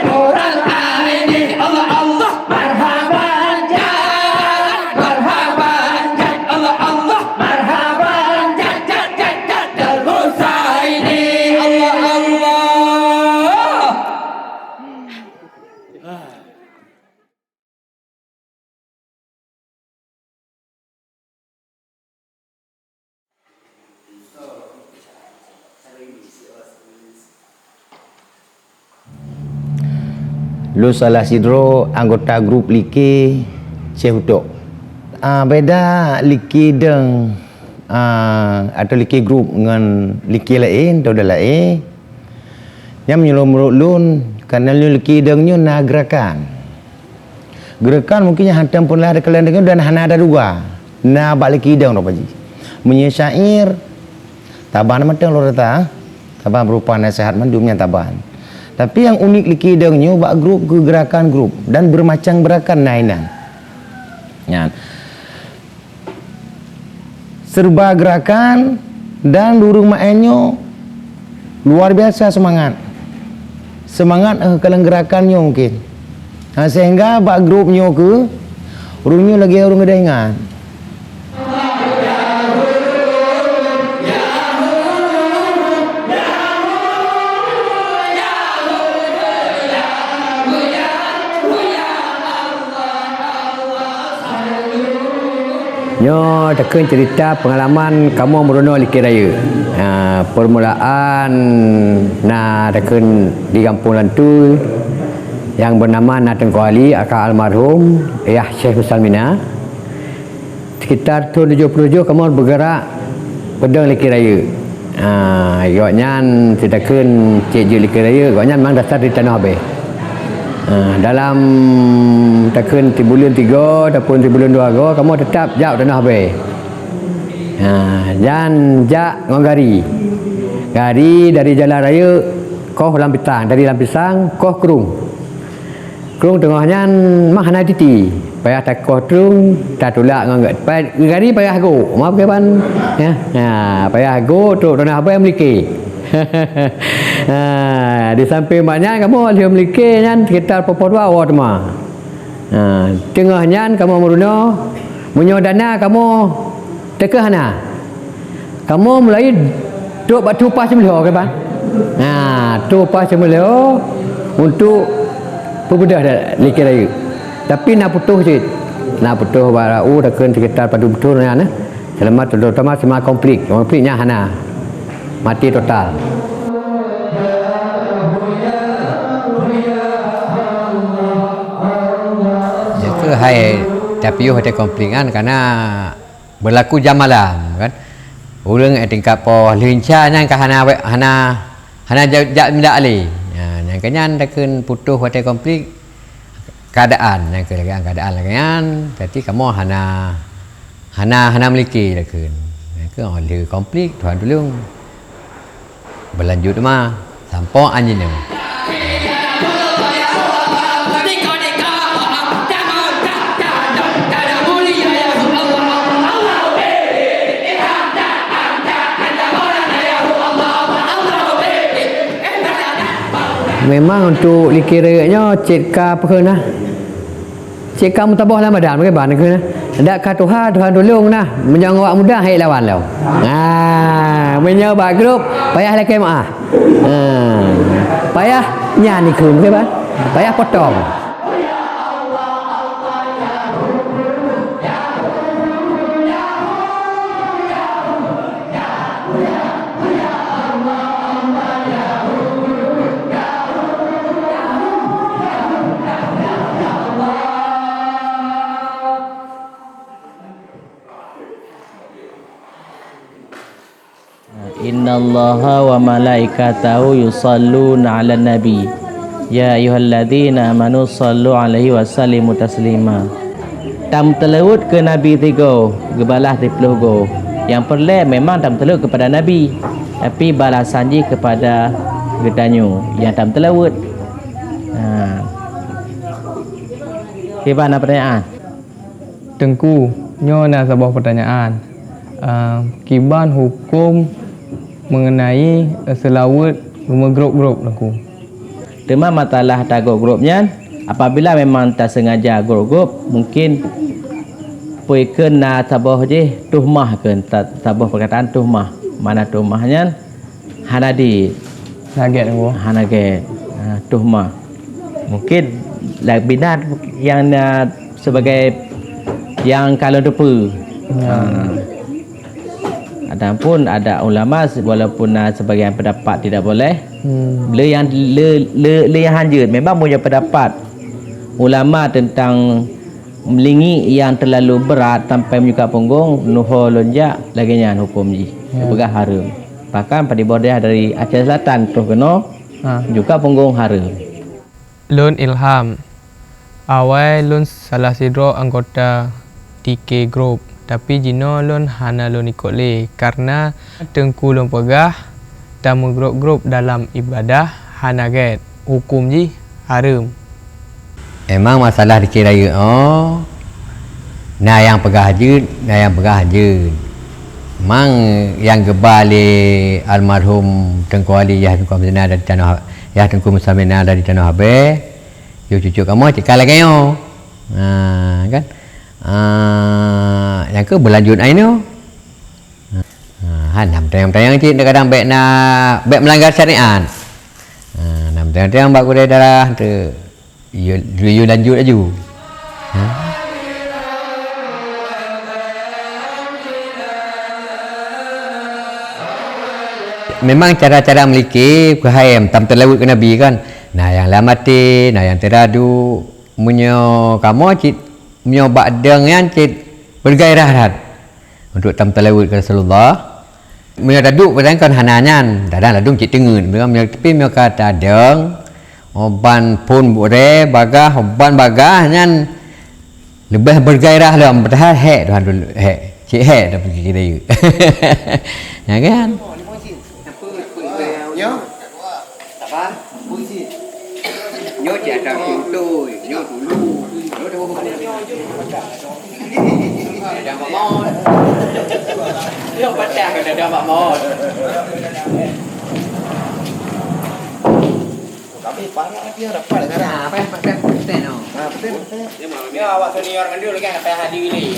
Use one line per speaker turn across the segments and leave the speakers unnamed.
Nurul Aini. Allah Allah. Marhaban Jad. Marhaban Jad. Allah Allah. Marhaban Jad. Jad Jad Jad Al Husaini. Allah Allah.
Lu salah sidro anggota grup Liki Cehudok. Beda Liki deng atau Liki grup dengan Liki lain atau dah lain. Yang menyelom lun karena lu Liki deng nyu na gerakan. Gerakan mungkin yang hantam pun lah ada kalian dengan dan hana ada dua. Na bak Liki deng ro paji. Munyi syair taban mateng lo rata. Taban berupa nasihat mandumnya taban. Tapi yang unik Liki dengnya bak grup ke gerakan grup dan bermacam gerakan nainan. Ya. Serba gerakan dan durung mainnya luar biasa semangat. Semangat kalau gerakannya mungkin. Sehingga bak grupnya ke urungnya lagi urung ngedengan.
Nyo tekan cerita pengalaman kamu merono Liki Raya. Permulaan na tekan di kampung Lantu yang bernama Nateng Kuali akak almarhum Ayah Syekh Salmina. Sekitar tahun 77 kamu bergerak pedang Liki Raya. Gaknya tekan Cik Ju Liki Raya, gaknya memang dasar di Tanah Habis. Dalam takun bulan 3 ataupun bulan 2 kamu tetap jak Tanah Habis. Dan jak ngagari. Gari dari jalan raya koh Lampisang, dari Lampisang koh Kerung. Kerung tengahnya mah hana titi. Payah tak koh Kerung tak tolak ngangat. Gari payah go. Maaf ke ban. Ya. Payah go tu Tanah Habis Meliki. Di samping banyak kamu alih memiliki kan sekitar pokok awal mah. Tengahnya kamu meruno munyo dana kamu tekahana. Kamu mulai duk batu pas semelo ke bang. Tu pas semelo untuk perbudah Liki Raya. Tapi nak putus je. Nak putus barau tekan sekitar padu betul nah. Selamat terutama semua konfliknya hana. Mati total. Itu hai tapi ada komplainan karena berlaku jam malam kan. Urang tingkat po lincanya ke hana jak minda ali. Yang kenyan tekan putus ada konflik keadaan yang keadaan lagi kan. Jadi kamu hana Meliki tekan. Ke oleh konflik tuan dulu. Berlanjut mah sampai anjing. Memang untuk Liki Raya cik ka apa kena? Cik ka mutabah Ramadan ke ban kena? Ndak ka Tuhan tolong nah, menjang awak muda hai lawan law. Menyoba grup payah lagi maah. Payah nyanyi kun ke ban? Payah potong.
Innallaha wa malaikatahu yusalluna 'alan nabi ya ayyuhalladzina amanu sallu 'alaihi wa sallimu taslima. Tam telawut ke nabi tiga gebalah 30 go. Yang perle memang tam telawut kepada nabi tapi balasan je kepada gedanyo yang tam telawut. Gimana pertanyaan?
Tengku nyo nak sebuah pertanyaan. Kiban hukum mengenai selawat rumah grup-grup aku.
Cuma masalah tago grupnya, apabila memang tak sengaja grup mungkin puikan na tabah je tuhmah kan tabah perkataan tuhmah. Mana tuhmahnya? Hanadi
Naget aku.
hanage tuhmah. Mungkin binat yang sebagai yang kalau depu. Adapun ada ulama walaupun sebagian pendapat tidak boleh. Le yang hanjut memang punya pendapat ulama tentang melingi yang terlalu berat sampai menyuka punggung nuho lonjak lagi nyan hukum ji pegah haram. Bahkan pada bodeh dari Aceh Selatan tu kena juga punggung haram.
Lun Ilham. Awal lun salah sidro anggota TK Group. Tapi jino lun hana lun ikut le karena tengku lun pegah tamu grup-grup dalam ibadah hana get hukum ji haram.
Emang masalah dikira nah yang pegah je, Memang yang gebali almarhum Tengku Ali Yah Tengku Muslimina dari tanah Yah Tengku Muslimina dari tanah Habis. Yo cucu kamu cekal lagi yo. Kan? Yang ke berlanjut aino. Nam tayang cik kadang baik melanggar syariat. Nam tayang bak kuda darah tu. You lanjut aja. Memang cara-cara meliki kehayam tam terlewat ke Nabi kan. Nah yang lamati, nah yang teradu munyo kamu cik munyo bakdeng yang cik bergairah dah untuk tam terlewat ke Rasulullah. Munyo daduk padang kan hananyan, dadang ladung cik tengun. Tapi munyo kata deng oban pun boleh bagah oban bagah nyan lebih bergairah lah padahal hek tuhan dulu hek cik hek dah pergi kita you. Ya kan?
Nyo. Apa? Puisi. Nyo cik ada pintu, nyo dulu. Nyo ada mamon. Nyo baca ada mamon. Tapi parah dia dapat negara. Apa peten no. Peten. Dia awak senior kan dia lagi apa hadir ni.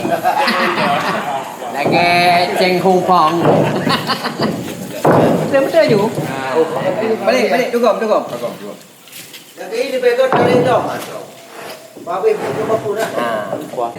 Lagi ceng humpong. Betul ju. Balik dugom. Lagi ini begot kali dong. Babe punya bapu dah. Kuah.